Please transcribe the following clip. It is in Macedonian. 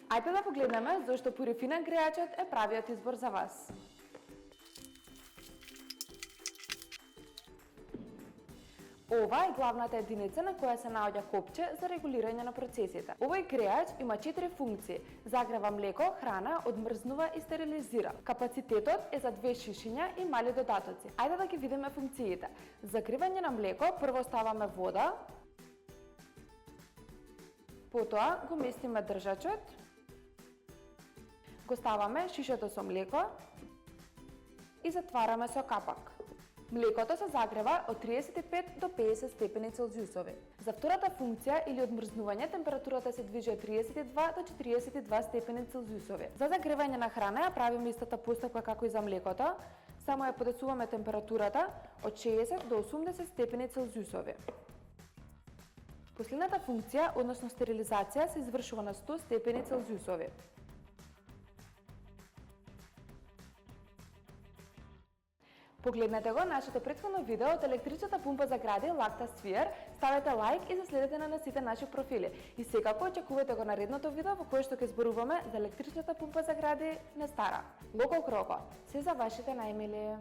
Ајде да погледнеме зошто пурифинен грејачот е правиот избор за вас. Ова е главната единица на која се наоѓа копче за регулирање на процесите. Овој грејач има 4 функции: загрева млеко, храна, одмрзнува и стерилизира. Капацитетот е за 2 шишиња и мали додатоци. Ајде да ги видиме функциите. За гревање на млеко прво ставаме вода, потоа го местиме држачот, го ставаме шишето со млеко и затвараме со капак. Млекото се загрева од 35 до 50 степени Целзиусови. За втората функција или одмрзнување температурата се движи од 32 до 42 степени Целзиусови. За загревање на храна ја правиме истата постапка како и за млекото, само ја подесуваме температурата од 60 до 80 степени Целзиусови. Последната функција, односно стерилизација, се извршува на 100 степени Целзиусови. Погледнете го нашето претходно видео од електричната пумпа за гради LactaSphere, ставете лайк и за следете на сите наши профили. И секако очекувате го наредното видео во кое што ќе зборуваме за електричната пумпа за гради Нестара. Локо Кроко, се за вашите најмили!